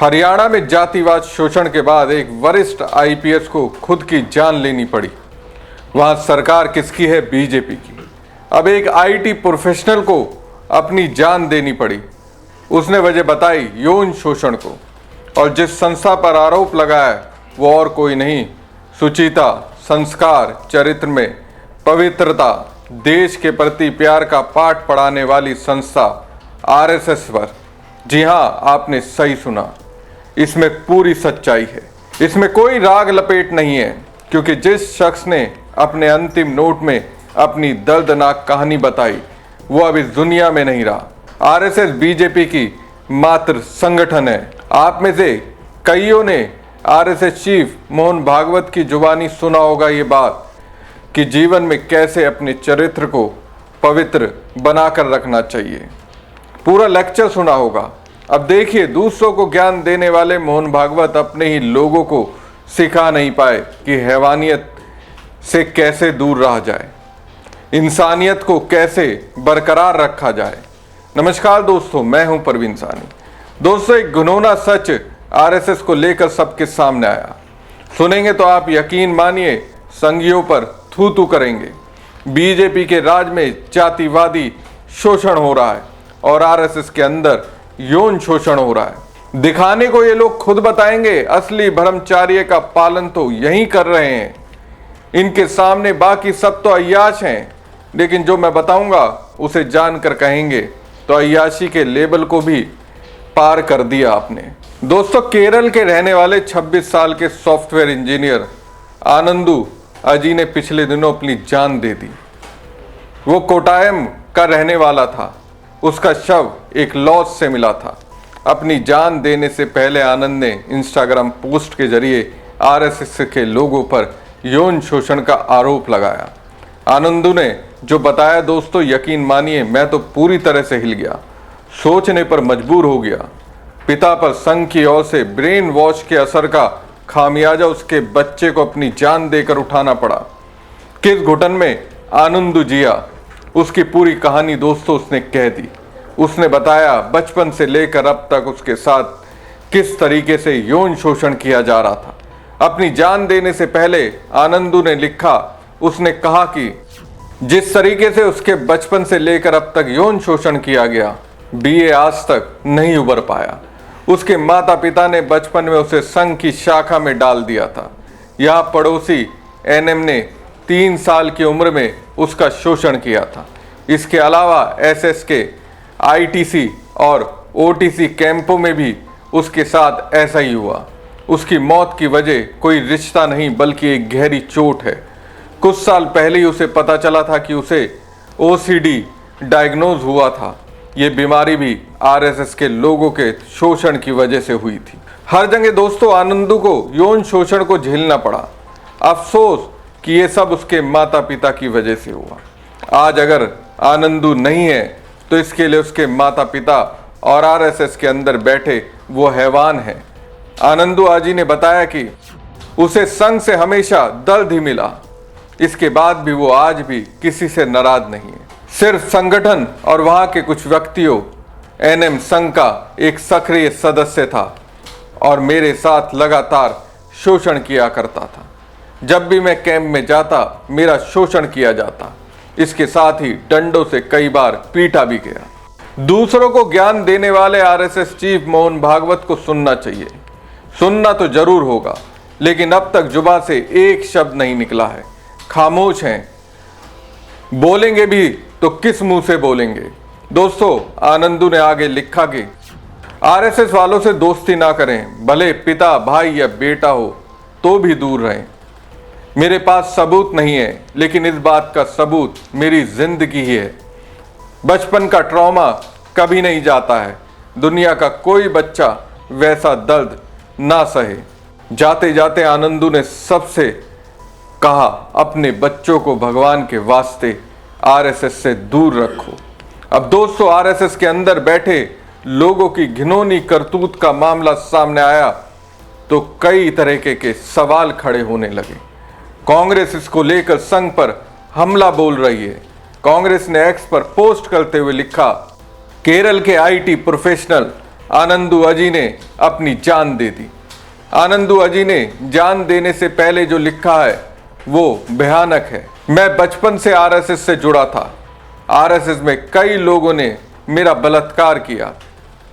हरियाणा में जातिवाद शोषण के बाद एक वरिष्ठ आईपीएस को खुद की जान लेनी पड़ी। वहां सरकार किसकी है? बीजेपी की। अब एक आईटी प्रोफेशनल को अपनी जान देनी पड़ी। उसने वजह बताई यौन शोषण को, और जिस संस्था पर आरोप लगाया वो और कोई नहीं, सुचिता, संस्कार, चरित्र में पवित्रता, देश के प्रति प्यार का पाठ पढ़ाने वाली संस्था आरएसएस पर। जी हां, आपने सही सुना, इसमें पूरी सच्चाई है। इसमें कोई राग लपेट नहीं है, क्योंकि जिस शख्स ने अपने अंतिम नोट में अपनी दर्दनाक कहानी बताई वो अब इस दुनिया में नहीं रहा। आरएसएस बीजेपी की मात्र संगठन है। आप में से कईयों ने आरएसएस चीफ मोहन भागवत की जुबानी सुना होगा ये बात कि जीवन में कैसे अपने चरित्र को पवित्र बनाकर रखना चाहिए। पूरा लेक्चर सुना होगा। अब देखिए, दूसरों को ज्ञान देने वाले मोहन भागवत अपने ही लोगों को सिखा नहीं पाए कि हैवानियत से कैसे दूर रहा जाए, इंसानियत को कैसे बरकरार रखा जाए। नमस्कार दोस्तों, मैं हूं परवीन सानी। दोस्तों, एक घिनौना सच आरएसएस को लेकर सबके सामने आया। सुनेंगे तो आप यकीन मानिए संघियों पर थू थू करेंगे। बीजेपी के राज में जातिवादी शोषण हो रहा है और आरएसएस के अंदर यौन शोषण हो रहा है। दिखाने को ये लोग खुद बताएंगे, असली ब्रह्मचार्य का पालन तो यही कर रहे हैं। इनके सामने बाकी सब तो अय्याश हैं, लेकिन जो मैं बताऊंगा उसे जानकर कहेंगे तो अय्याशी के लेबल को भी पार कर दिया आपने। दोस्तों, केरल के रहने वाले 26 साल के सॉफ्टवेयर इंजीनियर आनंदू अजी ने पिछले दिनों अपनी जान दे दी। वो कोटायम का रहने वाला था। उसका शव एक लॉज से मिला था। अपनी जान देने से पहले आनंद ने इंस्टाग्राम पोस्ट के जरिए आरएसएस के लोगों पर यौन शोषण का आरोप लगाया। आनंदू ने जो बताया दोस्तों, यकीन मानिए मैं तो पूरी तरह से हिल गया, सोचने पर मजबूर हो गया। पिता पर संघ की ओर से ब्रेन वॉश के असर का खामियाजा उसके बच्चे को अपनी जान देकर उठाना पड़ा। किस घुटन में आनंदू जिया, उसकी पूरी कहानी दोस्तों उसने कह दी। उसने बताया बचपन से लेकर अब तक उसके साथ किस तरीके से यौन शोषण किया जा रहा था। अपनी जान देने से पहले आनंदू ने लिखा, उसने कहा कि जिस तरीके से उसके बचपन से लेकर अब तक यौन शोषण किया गया, बीए आज तक नहीं उबर पाया। उसके माता पिता ने बचपन में उसे संघ की शाखा में डाल दिया था। यहाँ पड़ोसी एनएम ने 3 साल की उम्र में उसका शोषण किया था। इसके अलावा एसएस के आईटीसी और ओटीसी कैंपों में भी उसके साथ ऐसा ही हुआ। उसकी मौत की वजह कोई रिश्ता नहीं बल्कि एक गहरी चोट है। कुछ साल पहले ही उसे पता चला था कि उसे ओसीडी डायग्नोज हुआ था। ये बीमारी भी आरएसएस के लोगों के शोषण की वजह से हुई थी। हर जगह दोस्तों आनंदू को यौन शोषण को झेलना पड़ा। अफसोस कि ये सब उसके माता पिता की वजह से हुआ। आज अगर आनंदू नहीं है तो इसके लिए उसके माता पिता और आरएसएस के अंदर बैठे वो हैवान हैं। आनंदू आजी ने बताया कि उसे संघ से हमेशा दर्द ही मिला। इसके बाद भी वो आज भी किसी से नाराज नहीं है। सिर्फ संगठन और वहां के कुछ व्यक्तियों, एनएम संघ का एक सक्रिय सदस्य था और मेरे साथ लगातार शोषण किया करता था। जब भी मैं कैंप में जाता मेरा शोषण किया जाता। इसके साथ ही डंडों से कई बार पीटा भी गया। दूसरों को ज्ञान देने वाले आरएसएस चीफ मोहन भागवत को सुनना चाहिए। सुनना तो जरूर होगा, लेकिन अब तक जुबान से एक शब्द नहीं निकला है। खामोश हैं। बोलेंगे भी तो किस मुंह से बोलेंगे। दोस्तों, आनंदू ने आगे लिखा कि आरएसएस वालों से दोस्ती ना करें, भले पिता, भाई या बेटा हो तो भी दूर रहें। मेरे पास सबूत नहीं है, लेकिन इस बात का सबूत मेरी जिंदगी ही है। बचपन का ट्रॉमा कभी नहीं जाता है। दुनिया का कोई बच्चा वैसा दर्द ना सहे। जाते जाते आनंदू ने सबसे कहा, अपने बच्चों को भगवान के वास्ते आरएसएस से दूर रखो। अब दोस्तों, आरएसएस के अंदर बैठे लोगों की घिनौनी करतूत का मामला सामने आया तो कई तरीके के सवाल खड़े होने लगे। कांग्रेस इसको लेकर संघ पर हमला बोल रही है। कांग्रेस ने एक्स पर पोस्ट करते हुए लिखा, केरल के आईटी प्रोफेशनल आनंदू अजी ने अपनी जान दे दी। आनंदू अजी ने जान देने से पहले जो लिखा है वो भयानक है। मैं बचपन से आरएसएस से जुड़ा था। आरएसएस में कई लोगों ने मेरा बलात्कार किया।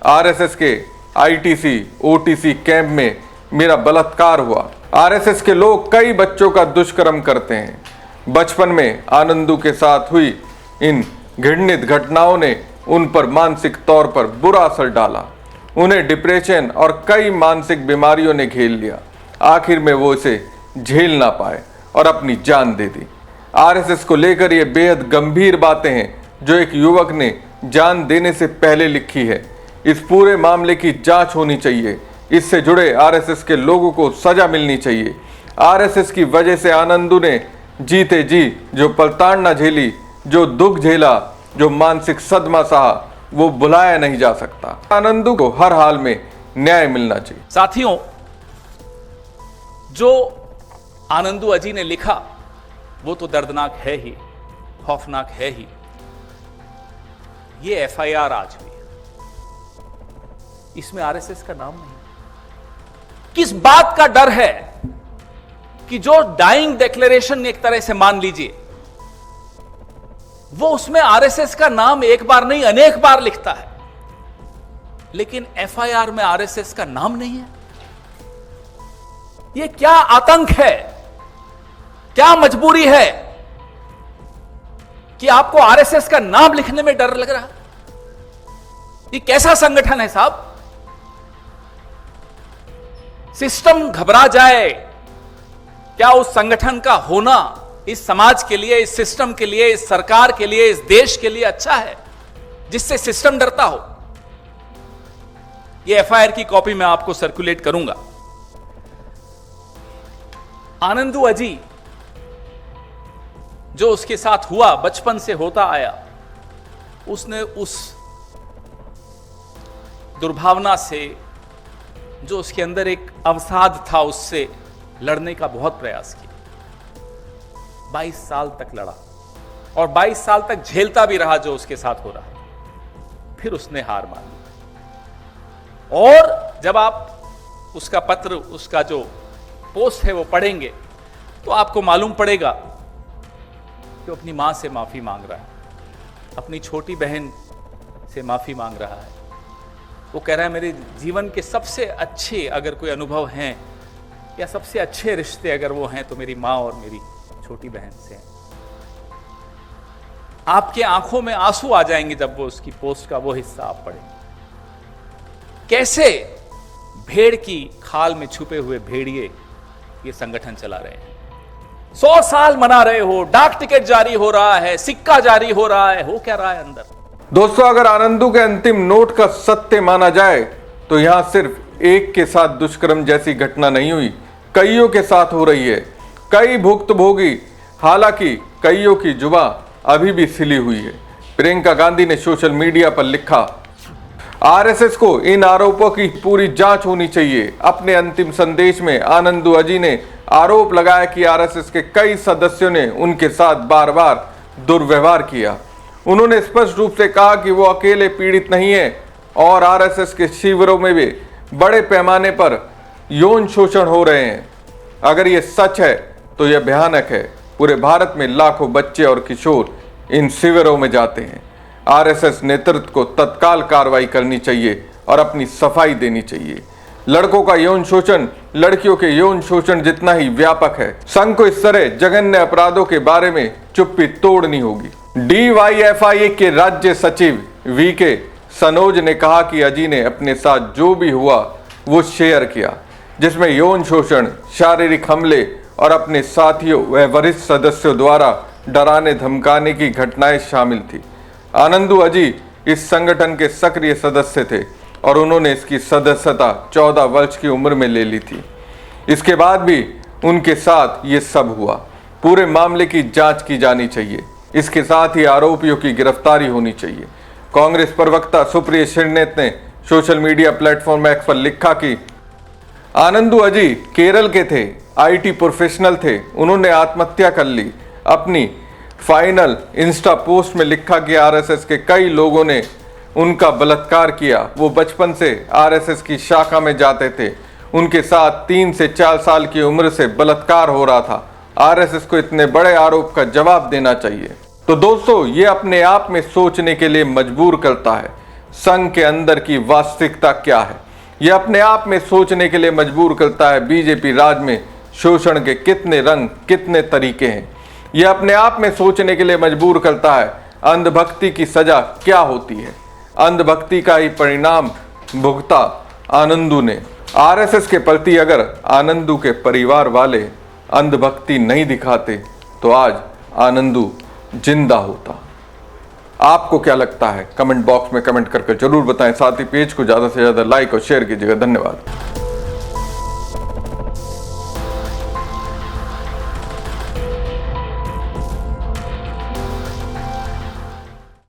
आरएसएस के आईटीसी ओटीसी कैंप में मेरा बलात्कार हुआ। आरएसएस के लोग कई बच्चों का दुष्कर्म करते हैं। बचपन में आनंदू के साथ हुई इन घृणित घटनाओं ने उन पर मानसिक तौर पर बुरा असर डाला। उन्हें डिप्रेशन और कई मानसिक बीमारियों ने घेर लिया। आखिर में वो इसे झेल ना पाए और अपनी जान दे दी। आरएसएस को लेकर ये बेहद गंभीर बातें हैं जो एक युवक ने जान देने से पहले लिखी है। इस पूरे मामले की जांच होनी चाहिए। इससे जुड़े आरएसएस के लोगों को सजा मिलनी चाहिए। आरएसएस की वजह से आनंदू ने जीते जी जो प्रताड़ना झेली, जो दुख झेला, जो मानसिक सदमा सहा, वो भुलाया नहीं जा सकता। आनंदू को हर हाल में न्याय मिलना चाहिए। साथियों, जो आनंदू अजी ने लिखा वो तो दर्दनाक है ही, खौफनाक है ही। ये एफआईआर आज हुई, इसमें आरएसएस का नाम नहीं। किस बात का डर है कि जो डाइंग डिक्लेरेशन एक तरह से मान लीजिए, वो उसमें आरएसएस का नाम एक बार नहीं अनेक बार लिखता है, लेकिन एफआईआर में आरएसएस का नाम नहीं है। यह क्या आतंक है, क्या मजबूरी है कि आपको आरएसएस का नाम लिखने में डर लग रहा है? ये कैसा संगठन है साहब? सिस्टम घबरा जाए, क्या उस संगठन का होना इस समाज के लिए, इस सिस्टम के लिए, इस सरकार के लिए, इस देश के लिए अच्छा है, जिससे सिस्टम डरता हो? यह एफआईआर की कॉपी मैं आपको सर्कुलेट करूंगा। आनंदू अजी, जो उसके साथ हुआ, बचपन से होता आया, उसने उस दुर्भावना से, जो उसके अंदर एक अवसाद था, उससे लड़ने का बहुत प्रयास किया। 22 साल तक लड़ा और 22 साल तक झेलता भी रहा जो उसके साथ हो रहा। फिर उसने हार मान ली। और जब आप उसका पत्र, उसका जो पोस्ट है वो पढ़ेंगे तो आपको मालूम पड़ेगा कि अपनी मां से माफी मांग रहा है, अपनी छोटी बहन से माफी मांग रहा है। वो कह रहा है मेरे जीवन के सबसे अच्छे अगर कोई अनुभव हैं या सबसे अच्छे रिश्ते अगर वो हैं तो मेरी मां और मेरी छोटी बहन से हैं। आपके आंखों में आंसू आ जाएंगे जब वो उसकी पोस्ट का वो हिस्सा आप पढ़ेंगे। कैसे भेड़ की खाल में छुपे हुए भेड़िए ये संगठन चला रहे हैं। 100 साल मना रहे हो, डाक टिकट जारी हो रहा है, सिक्का जारी हो रहा है, हो क्या रहा है अंदर? दोस्तों, अगर आनंदू के अंतिम नोट का सत्य माना जाए तो यहां सिर्फ एक के साथ दुष्कर्म जैसी घटना नहीं हुई, कईयों के साथ हो रही है। कई भुक्तभोगी, हालांकि कईयों की जुबां अभी भी सिली हुई है। प्रियंका गांधी ने सोशल मीडिया पर लिखा, आरएसएस को इन आरोपों की पूरी जांच होनी चाहिए। अपने अंतिम संदेश में आनंदू अजी ने आरोप लगाया कि आरएसएस के कई सदस्यों ने उनके साथ बार बार दुर्व्यवहार किया। उन्होंने स्पष्ट रूप से कहा कि वो अकेले पीड़ित नहीं है और आरएसएस के शिविरों में भी बड़े पैमाने पर यौन शोषण हो रहे हैं। अगर ये सच है तो यह भयानक है। पूरे भारत में लाखों बच्चे और किशोर इन शिविरों में जाते हैं। आरएसएस नेतृत्व को तत्काल कार्रवाई करनी चाहिए और अपनी सफाई देनी चाहिए। लड़कों का यौन शोषण लड़कियों के यौन शोषण जितना ही व्यापक है। संघ को इस तरह जघन्य अपराधों के बारे में चुप्पी तोड़नी होगी। डीवाईएफआई के राज्य सचिव वीके सनोज ने कहा कि अजी ने अपने साथ जो भी हुआ वो शेयर किया, जिसमें यौन शोषण, शारीरिक हमले और अपने साथियों व वरिष्ठ सदस्यों द्वारा डराने धमकाने की घटनाएं शामिल थी। आनंदू अजी इस संगठन के सक्रिय सदस्य थे और उन्होंने इसकी सदस्यता 14 वर्ष की उम्र में ले ली थी। इसके बाद भी उनके साथ ये सब हुआ। पूरे मामले की जांच की जानी चाहिए। इसके साथ ही आरोपियों की गिरफ्तारी होनी चाहिए। कांग्रेस प्रवक्ता सुप्रिया श्रीनेत ने सोशल मीडिया प्लेटफॉर्म एक्स पर लिखा कि आनंदू अजी केरल के थे, आईटी प्रोफेशनल थे, उन्होंने आत्महत्या कर ली। अपनी फाइनल इंस्टा पोस्ट में लिखा कि आरएसएस के कई लोगों ने उनका बलात्कार किया। वो बचपन से आरएसएस की शाखा में जाते थे, उनके साथ 3 से 4 साल की उम्र से बलात्कार हो रहा था। आरएसएस को इतने बड़े आरोप का जवाब देना चाहिए। तो दोस्तों, ये अपने आप में सोचने के लिए मजबूर करता है संघ के अंदर की वास्तविकता क्या है। यह अपने आप में सोचने के लिए मजबूर करता है बीजेपी राज में शोषण के कितने रंग, कितने तरीके हैं। यह अपने आप में सोचने के लिए मजबूर करता है अंधभक्ति की सजा क्या होती है। अंधभक्ति का ही परिणाम भुगता आनंदू ने। आरएसएस के प्रति अगर आनंदू के परिवार वाले अंधभक्ति नहीं दिखाते तो आज आनंदू जिंदा होता। आपको क्या लगता है? कमेंट बॉक्स में कमेंट करके जरूर बताएं। साथ ही पेज को ज्यादा से ज्यादा लाइक और शेयर कीजिएगा। धन्यवाद।